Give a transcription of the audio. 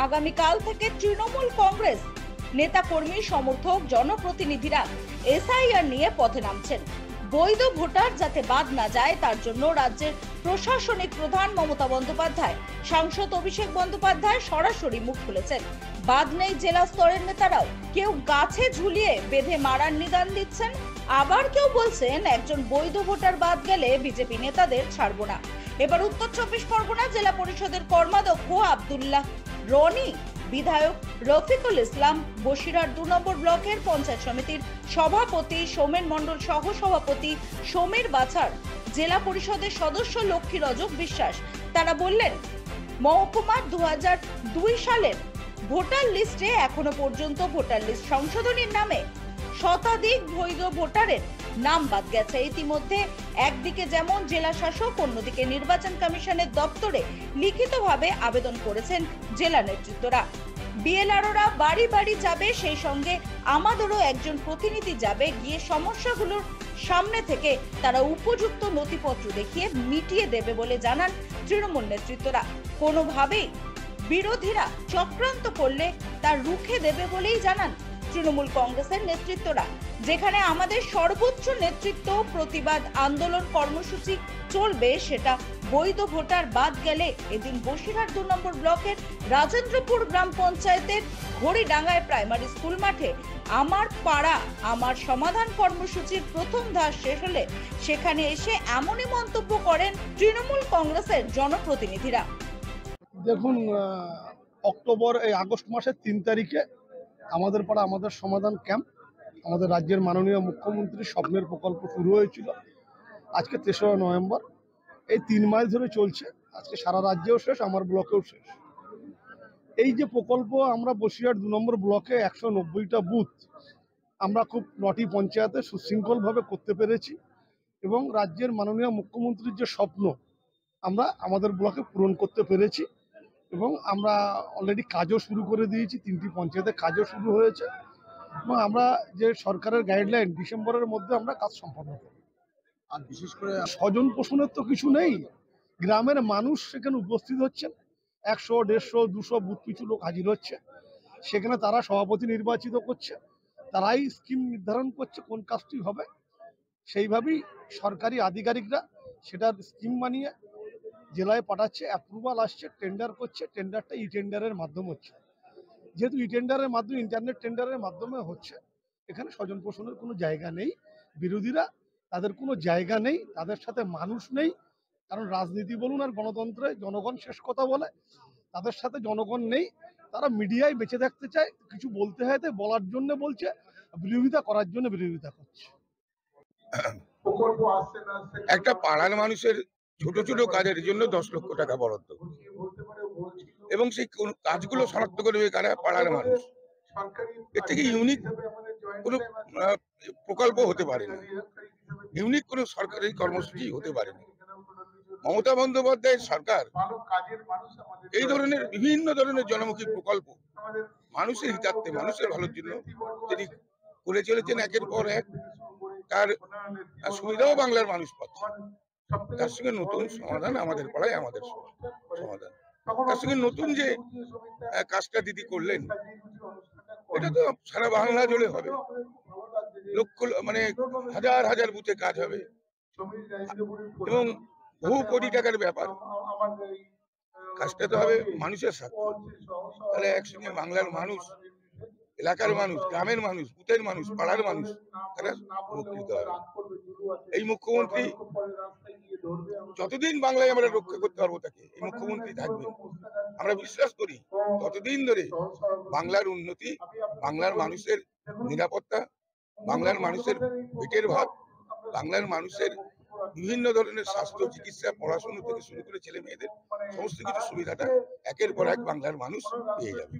আগামীকাল থেকে তৃণমূল কংগ্রেস নেতাকর্মী সমর্থক জনপ্রতিনিধিরা এসআইআর নিয়ে পথে নামছেন। বৈধ ভোটার যাতে বাদ না যায় তার জন্য রাজ্যের প্রশাসনিক প্রধান মমতা বন্দ্যোপাধ্যায়, সাংসদ অভিষেক বন্দ্যোপাধ্যায় সরাসরি মুখ খুলেছেন। বাদ নেই জেলা স্তরের নেতারাও। কেউ গাছে ঝুলিয়ে বেঁধে মারার নিদান দিচ্ছেন, আবার কেউ বলছেন একজন বৈধ ভোটার বাদ গেলে বিজেপি নেতাদের ছাড়বো না। এবার উত্তর 24 পরগনা জেলা পরিষদের কর্মাধ্যক্ষ আব্দুল্লাহ রনি, বিধায়ক রফিকুল ইসলাম, বসিরহাট 2 নম্বর ব্লকের পঞ্চায়েত সমিতির সভাপতি সোমেন মণ্ডল, সহ সভাপতি সমীর বাছার, জেলা পরিষদের সদস্য লক্ষ্মী রজক বিশ্বাস। তারা বললেন, মহকুমার 2002 সালের ভোটার লিস্টে এখনো পর্যন্ত ভোটার লিস্ট সংশোধনীর নামে শতাধিক বৈধ ভোটারের নাম বাদ গেছে। ইতিমধ্যে একদিকে যেমন জেলা শাসক, অন্যদিকে নির্বাচন কমিশনের দপ্তরে লিখিতভাবে আবেদন করেছেন জেলা নেতৃত্বরা। বিএলআরওরা বাড়ি বাড়ি যাবে, সেই সঙ্গে আমাদেরও একজন প্রতিনিধি যাবে, গিয়ে সমস্যাগুলোর সামনে থেকে তারা উপযুক্ত নথিপত্র দেখিয়ে মিটিয়ে দেবে বলে জানান তৃণমূল নেতৃত্বরা। কোনোভাবেই বিরোধীরা চক্রান্ত করলে তা রুখে দেবে বলেই জানান তৃণমূল কংগ্রেসের নেতৃত্বরা। যেখানে আমাদের সর্বোচ্চ নেতৃত্ব প্রতিবাদ আন্দোলন কর্মসূচি চলবে, সেটা বৈধ ভোটার বাদ গেলে এদিন বসিরহাট 2 নম্বর ব্লকের রাজেন্দ্রপুর গ্রাম পঞ্চায়েতের ঘড়িডাঙ্গায় প্রাইমারি স্কুল মাঠে আমার পাড়া আমার সমাধান কর্মসূচির প্রথম ধাপ শেষ হলে সেখানে এসে এমনই মন্তব্য করেন তৃণমূল কংগ্রেসের জনপ্রতিনিধিরা। দেখুন, আগস্ট মাসের 3 তারিখে আমাদের পাড়া আমাদের সমাধান ক্যাম্প আমাদের রাজ্যের মাননীয় মুখ্যমন্ত্রীর স্বপ্নের প্রকল্প শুরু হয়েছিল। আজকে 3রা নভেম্বর, এই 3 মাস ধরে চলছে। আজকে সারা রাজ্যেও শেষ, আমার ব্লকেও শেষ। এই যে প্রকল্প, আমরা বসিরহাট 2 নম্বর ব্লকে 190টা বুথ আমরা খুব 9টি পঞ্চায়েতে সুশৃঙ্খলভাবে করতে পেরেছি এবং রাজ্যের মাননীয় মুখ্যমন্ত্রীর যে স্বপ্ন আমরা আমাদের ব্লকে পূরণ করতে পেরেছি এবং আমরা অলরেডি কাজও শুরু করে দিয়েছি। 3টি পঞ্চায়েতে কাজও শুরু হয়েছে এবং আমরা যে সরকারের গাইডলাইন ডিসেম্বরের মধ্যে আমরা কাজ সম্পন্ন করব। আর বিশেষ করে স্বজন পোষণের তো কিছু নেই, গ্রামের মানুষ সেখানে উপস্থিত হচ্ছেন, 100, 150, 200 বুথ পিছু লোক হাজির হচ্ছে। সেখানে তারা সভাপতি নির্বাচিত করছে, তারাই স্কিম নির্ধারণ করছে কোন কাজটি হবে। সেইভাবেই সরকারি আধিকারিকরা সেটার স্কিম বানিয়ে জেলায় পাঠাচ্ছে, অ্যাপ্রুভাল আসছে, টেন্ডার করছে। টেন্ডারটা টেন্ডারের মাধ্যমে হচ্ছে। যেহেতু টেন্ডারের মাধ্যমে, ইন্টারনেট টেন্ডারের মাধ্যমে হচ্ছে, এখানে স্বজন পোষণের কোনো জায়গা নেই। বিরোধীরা, তাদের কোনো জায়গা নেই, তাদের সাথে মানুষ নেই। কারণ রাজনীতি বলুন আর গণতন্ত্রে জনগণ শেষ কথা বলে, তাদের সাথে জনগণ নেই। তারা মিডিয়ায় বেঁচে থাকতে চায়, কিছু বলতে হয় বলার জন্য বলছে, বিরোধিতা করার জন্য বিরোধিতা করছে। একটা পাড়ার মানুষের ছোট ছোট কাজের জন্য 10 লক্ষ টাকা বরাদ্দ এবং সেই কাজগুলো শনাক্ত করবে কারা? পাড়ার মানুষ। এর থেকে ইউনিক কোনো প্রকল্প হতে পারে না, ইউনিক কোনো সরকারি কর্মসূচি হতে পারে না। মমতা বন্দ্যোপাধ্যায়ের সরকার এই ধরনের বিভিন্ন ধরনের জনমুখী প্রকল্প মানুষের হিতার্থে, মানুষের ভালোর জন্য তিনি করে চলেছেন একের পর এক। তার সুবিধাও বাংলার মানুষ পাচ্ছে। তার সঙ্গে নতুন সমাধান আমাদের পাড়ায় আমাদের সমাধান। তার সঙ্গে নতুন যে কাজটা দিদি করলেন, এটা তো সারা বাংলা জুড়ে হবে, লক্ষ মানে হাজার হাজার বুথে কাজ হবে এবং বহু কোটি টাকার ব্যাপার। কাজটা তো হবে মানুষের সাথে। তাহলে একসঙ্গে বাংলার মানুষ, এলাকার মানুষ, গ্রামের মানুষ, বুথের মানুষ, পাড়ার মানুষ তারা উপকৃত হবে। এই মুখ্যমন্ত্রী যতদিন বাংলায় আমরা রক্ষা করতে পারবো তাকে, এই মুখ্যমন্ত্রী থাকবে। আমরা বিশ্বাস করি ততদিন ধরে বাংলার উন্নতি, বাংলার মানুষের নিরাপত্তা, বাংলার মানুষের পেটের ভাত, বাংলার মানুষের বিভিন্ন ধরনের স্বাস্থ্য, চিকিৎসা, পড়াশোনা থেকে শুরু করে ছেলে মেয়েদের সমস্ত কিছু সুবিধাটা একের পর এক বাংলার মানুষ পেয়ে যাবে।